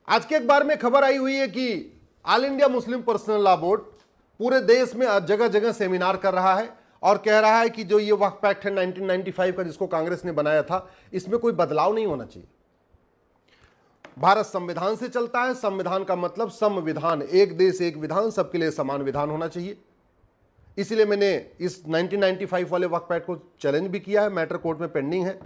आज के अखबार में खबर आई हुई है कि all India Muslim personal law board पूरे देश में जगह जगह सेमिनार कर रहा है और कह रहा है कि जो ये वक्फ एक्ट है 1995 का, जिसको कांग्रेस ने बनाया था, इसमें कोई बदलाव नहीं होना चाहिए। भारत संविधान से चलता है, संविधान का मतलब संविधान, एक देश एक विधान, सबके लिए समान विधान होना चाहिए। इसीलिए मैंने इस 1995 वाले वक्फ एक्ट को चैलेंज भी किया है, मैटर कोर्ट में पेंडिंग है।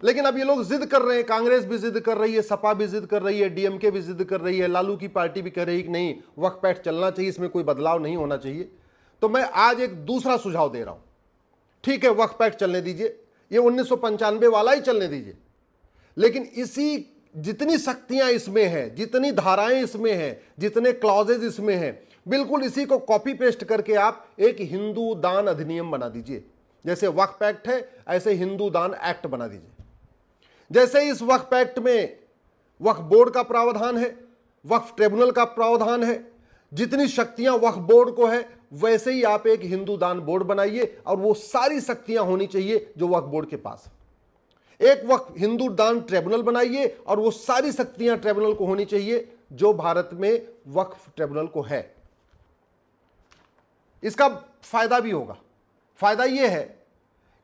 लेकिन अब ये लोग जिद कर रहे हैं, कांग्रेस भी जिद कर रही है, सपा भी जिद कर रही है, डीएमके भी जिद कर रही है, लालू की पार्टी भी कह रही है कि नहीं, वक्फ एक्ट चलना चाहिए, इसमें कोई बदलाव नहीं होना चाहिए। तो मैं आज एक दूसरा सुझाव दे रहा हूं। ठीक है, वक्फ एक्ट चलने दीजिए, ये 1995 वाला ही चलने दीजिए, लेकिन इसी जितनी शक्तियां इसमें हैं, जितनी धाराएं इसमें हैं, जितने क्लॉजेज इसमें हैं, बिल्कुल इसी को कॉपी पेस्ट करके आप एक हिंदू दान अधिनियम बना दीजिए। जैसे वक्फ एक्ट है, ऐसे हिंदू दान एक्ट बना दीजिए। जैसे इस वक्फ एक्ट में वक्फ बोर्ड का प्रावधान है, वक्फ ट्रिब्यूनल का प्रावधान है, जितनी शक्तियां वक्फ बोर्ड को है, वैसे ही आप एक हिंदू दान बोर्ड बनाइए और वो सारी शक्तियां होनी चाहिए जो वक्फ बोर्ड के पास है। एक वक्फ हिंदू दान ट्रिब्यूनल बनाइए और वो सारी शक्तियां ट्रिब्यूनल को होनी चाहिए जो भारत में वक्फ ट्रिब्यूनल को है। इसका फायदा भी होगा। फायदा यह है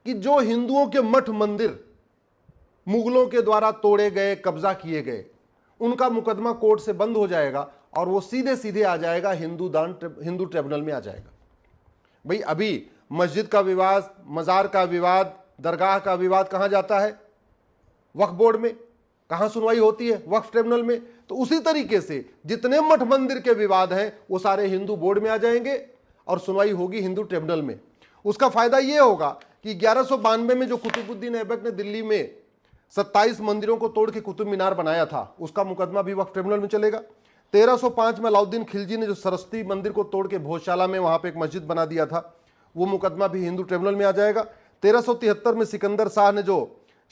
कि जो हिंदुओं के मठ मंदिर मुगलों के द्वारा तोड़े गए, कब्जा किए गए, उनका मुकदमा कोर्ट से बंद हो जाएगा और वो सीधे सीधे आ जाएगा हिंदू ट्रिब्यूनल में आ जाएगा। भाई अभी मस्जिद का विवाद, मजार का विवाद, दरगाह का विवाद कहां जाता है? वक्फ बोर्ड में। कहां सुनवाई होती है? वक्फ ट्रिब्यूनल में। तो उसी तरीके से जितने मठ मंदिर के विवाद हैं वो सारे हिंदू बोर्ड में आ जाएंगे और सुनवाई होगी हिंदू ट्रिब्यूनल में। उसका फायदा यह होगा कि 1192 में जो कुतुबुद्दीन ऐबक ने दिल्ली में 27 मंदिरों को तोड़ के कुतुब मीनार बनाया था, उसका मुकदमा भी वक्फ ट्रिब्यूनल में चलेगा। 1305 में अलाउद्दीन खिलजी ने जो सरस्वती मंदिर को तोड़ के भोजशाला में वहां पे एक मस्जिद बना दिया था, वो मुकदमा भी हिंदू ट्रिब्यूनल में आ जाएगा। 1373 में सिकंदर शाह ने जो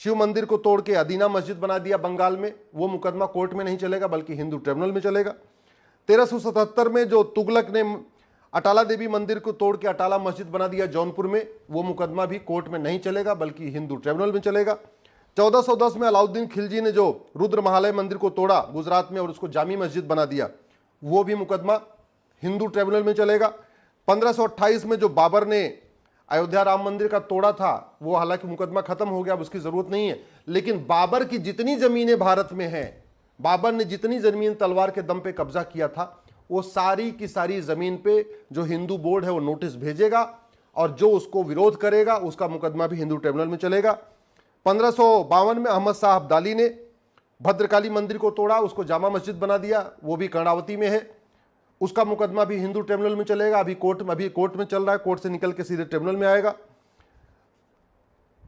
शिव मंदिर को तोड़ के अदीना मस्जिद बना दिया बंगाल में, वो मुकदमा कोर्ट में नहीं चलेगा बल्कि हिंदू ट्रिब्यूनल में चलेगा। 1377 में जो तुगलक ने अटाला देवी मंदिर को तोड़ के अटाला मस्जिद बना दिया जौनपुर में, वो मुकदमा भी कोर्ट में नहीं चलेगा बल्कि हिंदू ट्रिब्यूनल में चलेगा। 1410 में अलाउद्दीन खिलजी ने जो रुद्र महालय मंदिर को तोड़ा गुजरात में और उसको जामी मस्जिद बना दिया, वो भी मुकदमा हिंदू ट्रिब्यूनल में चलेगा। 1528 में जो बाबर ने अयोध्या राम मंदिर का तोड़ा था, वो हालांकि मुकदमा खत्म हो गया, अब उसकी जरूरत नहीं है, लेकिन बाबर की जितनी जमीनें भारत में हैं, बाबर ने जितनी जमीन तलवार के दम पे कब्जा किया था, वो सारी की सारी जमीन पे जो हिंदू बोर्ड है वो नोटिस भेजेगा और जो उसको विरोध करेगा उसका मुकदमा भी हिंदू ट्रिब्यूनल में चलेगा। 1552 में अहमद शाह अब्दाली ने भद्रकाली मंदिर को तोड़ा, उसको जामा मस्जिद बना दिया, वो भी कर्णावती में है, उसका मुकदमा भी हिंदू ट्रिब्यूनल में चलेगा। अभी कोर्ट में चल रहा है, कोर्ट से निकल के सीधे ट्रिब्यूनल में आएगा।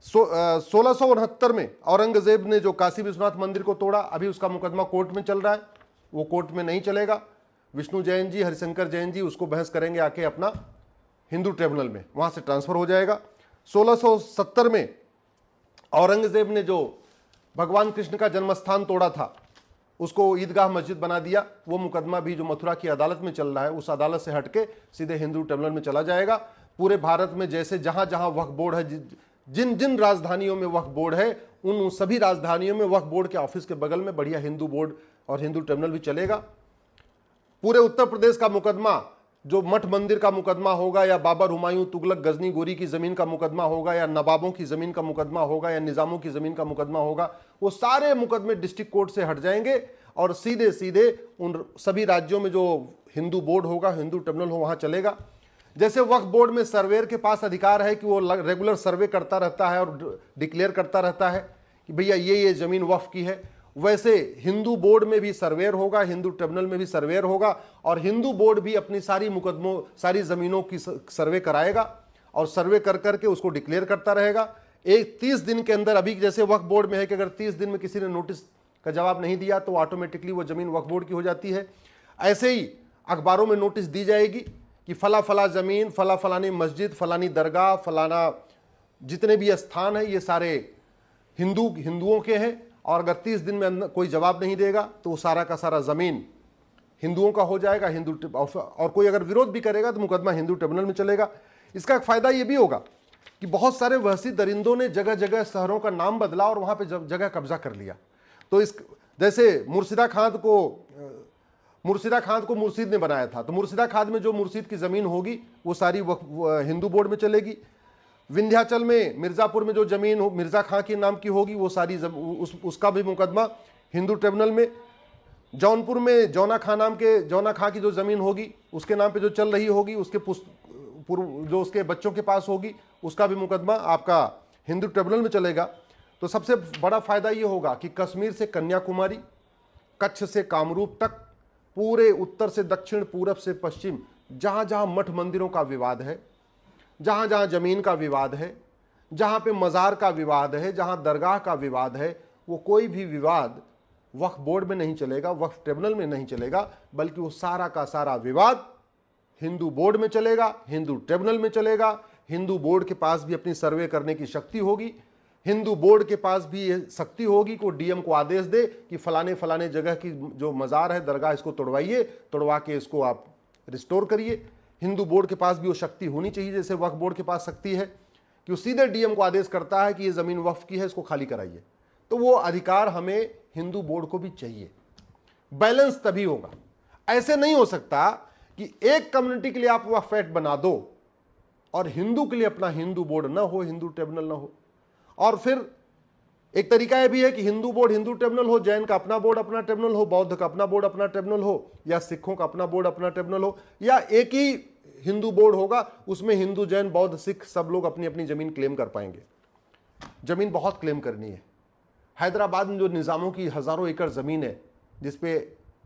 1669 में औरंगजेब ने जो काशी विश्वनाथ मंदिर को तोड़ा, अभी उसका मुकदमा कोर्ट में चल रहा है, वो कोर्ट में नहीं चलेगा। विष्णु जैन जी, हरिशंकर जैन जी उसको बहस करेंगे आके अपना हिंदू ट्रिब्यूनल में, वहां से ट्रांसफर हो जाएगा। 1670 में औरंगजेब ने जो भगवान कृष्ण का जन्मस्थान तोड़ा था, उसको ईदगाह मस्जिद बना दिया, वो मुकदमा भी जो मथुरा की अदालत में चल रहा है, उस अदालत से हटके सीधे हिंदू ट्रिब्यूनल में चला जाएगा। पूरे भारत में जैसे जहां जहां वक्फ बोर्ड है, जिन जिन राजधानियों में वक्फ बोर्ड है, उन सभी राजधानियों में वक्फ बोर्ड के ऑफिस के बगल में बढ़िया हिंदू बोर्ड और हिंदू ट्रिब्यूनल भी चलेगा। पूरे उत्तर प्रदेश का मुकदमा, जो मठ मंदिर का मुकदमा होगा या बाबर, हुमायूं, तुगलक, गजनी, गोरी की जमीन का मुकदमा होगा या नवाबों की जमीन का मुकदमा होगा या निजामों की जमीन का मुकदमा होगा, वो सारे मुकदमे डिस्ट्रिक्ट कोर्ट से हट जाएंगे और सीधे सीधे उन सभी राज्यों में जो हिंदू बोर्ड होगा, हिंदू ट्रिब्यूनल हो, वहां चलेगा। जैसे वक्फ बोर्ड में सर्वेयर के पास अधिकार है कि वो रेगुलर सर्वे करता रहता है और डिक्लेयर करता रहता है कि भैया ये जमीन वक्फ की है, वैसे हिंदू बोर्ड में भी सर्वेयर होगा, हिंदू ट्रिब्यूनल में भी सर्वेयर होगा और हिंदू बोर्ड भी अपनी सारी मुकदमों, सारी जमीनों की सर्वे कराएगा और सर्वे कर करके उसको डिक्लेयर करता रहेगा। एक 30 दिन के अंदर, अभी जैसे वक्फ बोर्ड में है कि अगर 30 दिन में किसी ने नोटिस का जवाब नहीं दिया तो ऑटोमेटिकली वो जमीन वक्फ बोर्ड की हो जाती है। ऐसे ही अखबारों में नोटिस दी जाएगी कि फला फला जमीन, फला फलानी मस्जिद, फलानी दरगाह, फलाना जितने भी स्थान है, ये सारे हिंदुओं के हैं और अगर 30 दिन में कोई जवाब नहीं देगा तो वो सारा का सारा जमीन हिंदुओं का हो जाएगा। और कोई अगर विरोध भी करेगा तो मुकदमा हिंदू ट्रिब्यूनल में चलेगा। इसका एक फायदा ये भी होगा कि बहुत सारे वहशी दरिंदों ने जगह जगह शहरों का नाम बदला और वहां पे जगह कब्जा कर लिया। तो इस जैसे मुर्शिदा खाद को मुर्शीद ने बनाया था, तो मुर्शिदा खाद में जो मुर्शीद की जमीन होगी वो सारी हिंदू बोर्ड में चलेगी। विंध्याचल में मिर्जापुर में जो जमीन मिर्जा खां के नाम की होगी वो सारी उसका भी मुकदमा हिंदू ट्रिब्यूनल में। जौनपुर में जौना खां की जो जमीन होगी उसके नाम पे जो चल रही होगी, उसके जो उसके बच्चों के पास होगी, उसका भी मुकदमा आपका हिंदू ट्रिब्यूनल में चलेगा। तो सबसे बड़ा फायदा ये होगा कि कश्मीर से कन्याकुमारी, कच्छ से कामरूप तक, पूरे उत्तर से दक्षिण, पूरब से पश्चिम, जहां जहां मठ मंदिरों का विवाद है, जहां जहां जमीन का विवाद है, जहां पे मजार का विवाद है, जहां दरगाह का विवाद है, वो कोई भी विवाद वक्फ बोर्ड में नहीं चलेगा, वक्फ ट्रिब्यूनल में नहीं चलेगा, बल्कि वो सारा का सारा विवाद हिंदू बोर्ड में चलेगा, हिंदू ट्रिब्यूनल में चलेगा। हिंदू बोर्ड के पास भी अपनी सर्वे करने की शक्ति होगी। हिंदू बोर्ड के पास भी ये शक्ति होगी कि डीएम को आदेश दे कि फलाने फलाने जगह की जो मजार है, दरगाह, इसको तोड़वाइए, तोड़वा के इसको आप रिस्टोर करिए। हिंदू बोर्ड के पास भी वो शक्ति होनी चाहिए, जैसे वक्फ बोर्ड के पास शक्ति है कि वो सीधे डीएम को आदेश करता है कि ये ज़मीन वक्फ की है, इसको खाली कराइए। तो वो अधिकार हमें हिंदू बोर्ड को भी चाहिए। बैलेंस तभी होगा। ऐसे नहीं हो सकता कि एक कम्युनिटी के लिए आप वक्फ एक्ट बना दो और हिंदू के लिए अपना हिंदू बोर्ड ना हो, हिंदू ट्रिब्यूनल ना हो। और फिर एक तरीका यह भी है कि हिंदू बोर्ड हिंदू ट्रिब्यूनल हो, जैन का अपना बोर्ड अपना ट्रिब्यूनल हो, बौद्ध का अपना बोर्ड अपना ट्रिब्यूनल हो, या सिखों का अपना बोर्ड अपना ट्रिब्यूनल हो, या एक ही हिंदू बोर्ड होगा, उसमें हिंदू, जैन, बौद्ध, सिख सब लोग अपनी अपनी जमीन क्लेम कर पाएंगे। जमीन बहुत क्लेम करनी है। हैदराबाद में जो निज़ामों की हज़ारों एकड़ ज़मीन है जिसपे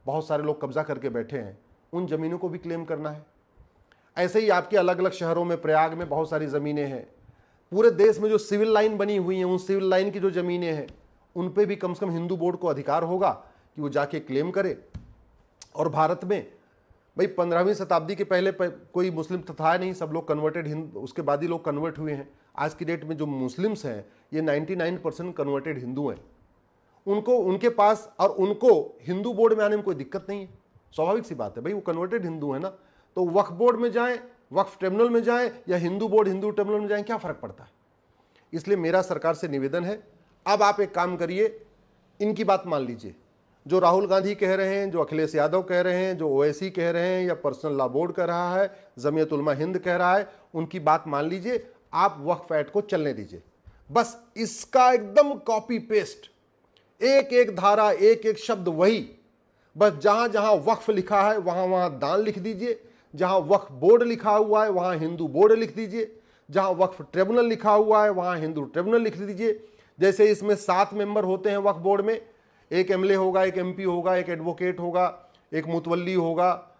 बहुत सारे लोग कब्जा करके बैठे हैं, उन ज़मीनों को भी क्लेम करना है। ऐसे ही आपके अलग अलग शहरों में, प्रयाग में बहुत सारी ज़मीनें हैं। पूरे देश में जो सिविल लाइन बनी हुई हैं, उन सिविल लाइन की जो ज़मीनें हैं उन पे भी कम से कम हिंदू बोर्ड को अधिकार होगा कि वो जाके क्लेम करे। और भारत में भाई 15वीं शताब्दी के पहले कोई मुस्लिम तो था नहीं, सब लोग कन्वर्टेड हिंदू, उसके बाद ही लोग कन्वर्ट हुए हैं। आज की डेट में जो मुस्लिम्स हैं ये 99% कन्वर्टेड हिंदू हैं। उनको उनके पास और उनको हिंदू बोर्ड में आने में कोई दिक्कत नहीं है, स्वाभाविक सी बात है भाई, वो कन्वर्टेड हिंदू है ना। तो वक्फ बोर्ड में जाएं, वक्फ ट्रिब्यूनल में जाएं, या हिंदू बोर्ड हिंदू ट्रिब्यूनल में जाएं, क्या फ़र्क पड़ता है। इसलिए मेरा सरकार से निवेदन है, अब आप एक काम करिए, इनकी बात मान लीजिए। जो राहुल गांधी कह रहे हैं, जो अखिलेश यादव कह रहे हैं, जो ओवैसी कह रहे हैं, या पर्सनल लॉ बोर्ड कह रहा है, जमीयत उलमा हिंद कह रहा है, उनकी बात मान लीजिए। आप वक्फ एक्ट को चलने दीजिए। बस इसका एकदम कॉपी पेस्ट, एक एक धारा, एक एक शब्द वही। बस जहां जहां वक्फ लिखा है वहां वहां दान लिख दीजिए, जहां वक्फ बोर्ड लिखा हुआ है वहां हिंदू बोर्ड लिख दीजिए, जहां वक्फ ट्रिब्यूनल लिखा हुआ है वहां हिंदू ट्रिब्यूनल लिख दीजिए। जैसे इसमें 7 मेंबर होते हैं वक्फ बोर्ड में, एक एमएलए होगा, एक एमपी होगा, एक एडवोकेट होगा, एक मुतवल्ली होगा,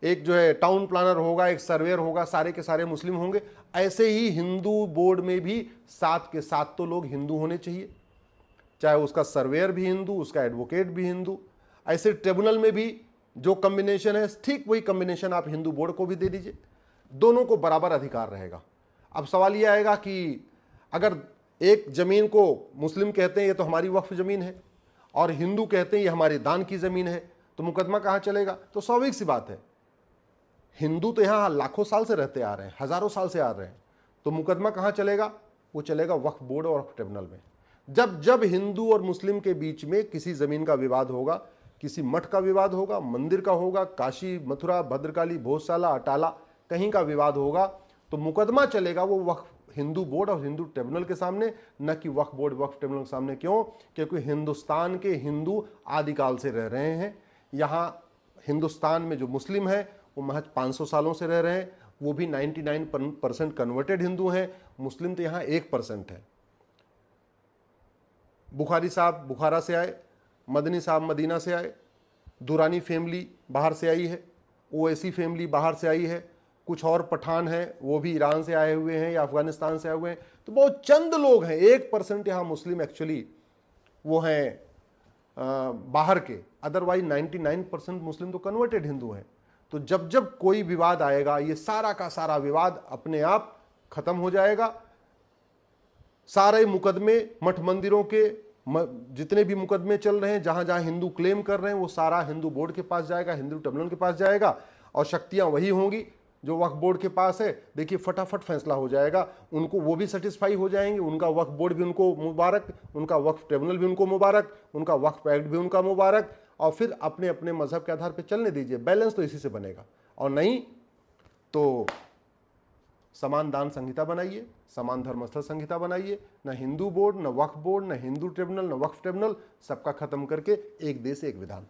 एक जो है टाउन प्लानर होगा, एक सर्वेयर होगा, सारे के सारे मुस्लिम होंगे। ऐसे ही हिंदू बोर्ड में भी 7 के 7 तो लोग हिंदू होने चाहिए, चाहे उसका सर्वेयर भी हिंदू, उसका एडवोकेट भी हिंदू। ऐसे ट्रिब्यूनल में भी जो कम्बिनेशन है ठीक वही कम्बिनेशन आप हिंदू बोर्ड को भी दे दीजिए, दोनों को बराबर अधिकार रहेगा। अब सवाल यह आएगा कि अगर एक जमीन को मुस्लिम कहते हैं ये तो हमारी वक्फ जमीन है, और हिंदू कहते हैं ये हमारी दान की जमीन है, तो मुकदमा कहाँ चलेगा। तो स्वाभाविक सी बात है, हिंदू तो यहाँ लाखों साल से रहते आ रहे हैं, हजारों साल से आ रहे हैं, तो मुकदमा कहाँ चलेगा, वो चलेगा वक्फ बोर्ड और वक्फ ट्रिब्यूनल में। जब जब हिंदू और मुस्लिम के बीच में किसी जमीन का विवाद होगा, किसी मठ का विवाद होगा, मंदिर का होगा, काशी, मथुरा, भद्रकाली, भोजशाला, अटाला, कहीं का विवाद होगा, तो मुकदमा चलेगा वो वक्फ हिंदू बोर्ड और हिंदू ट्रिब्यूनल के सामने, न कि वक्फ बोर्ड वक्फ ट्रिब्यूनल के सामने। क्यों? क्योंकि हिंदुस्तान के हिंदू आदिकाल से रह रहे हैं। यहाँ हिंदुस्तान में जो मुस्लिम हैं वो महज 500 सालों से रह रहे हैं, वो भी 99% कन्वर्टेड हिंदू हैं। मुस्लिम तो यहाँ 1% है। बुखारी साहब बुखारा से आए, मदनी साहब मदीना से आए, दुरानी फैमिली बाहर से आई है, ओवैसी फैमिली बाहर से आई है, कुछ और पठान हैं वो भी ईरान से आए हुए हैं या अफगानिस्तान से आए हुए हैं। तो बहुत चंद लोग हैं, 1% यहाँ मुस्लिम एक्चुअली वो हैं बाहर के, अदरवाइज 99% मुस्लिम तो कन्वर्टेड हिंदू हैं। तो जब जब कोई विवाद आएगा, ये सारा का सारा विवाद अपने आप खत्म हो जाएगा। सारे मुकदमे मठ मंदिरों के जितने भी मुकदमे चल रहे हैं, जहां जहां हिंदू क्लेम कर रहे हैं, वो सारा हिंदू बोर्ड के पास जाएगा, हिंदू ट्रिब्यूनल के पास जाएगा, और शक्तियां वही होंगी जो वक्फ बोर्ड के पास है, देखिए फटाफट फैसला हो जाएगा, उनको वो भी सेटिस्फाई हो जाएंगे, उनका वक्फ बोर्ड भी उनको मुबारक, उनका वक्फ ट्रिब्यूनल भी उनको मुबारक, उनका वक्फ एक्ट भी उनका मुबारक, और फिर अपने अपने मजहब के आधार पर चलने दीजिए। बैलेंस तो इसी से बनेगा। और नहीं तो समान दान संहिता बनाइए, समान धर्मस्थल संहिता बनाइए, न हिंदू बोर्ड, न वक्फ बोर्ड, न हिंदू ट्रिब्यूनल, न वक्फ ट्रिब्यूनल, सबका खत्म करके एक देश एक विधान।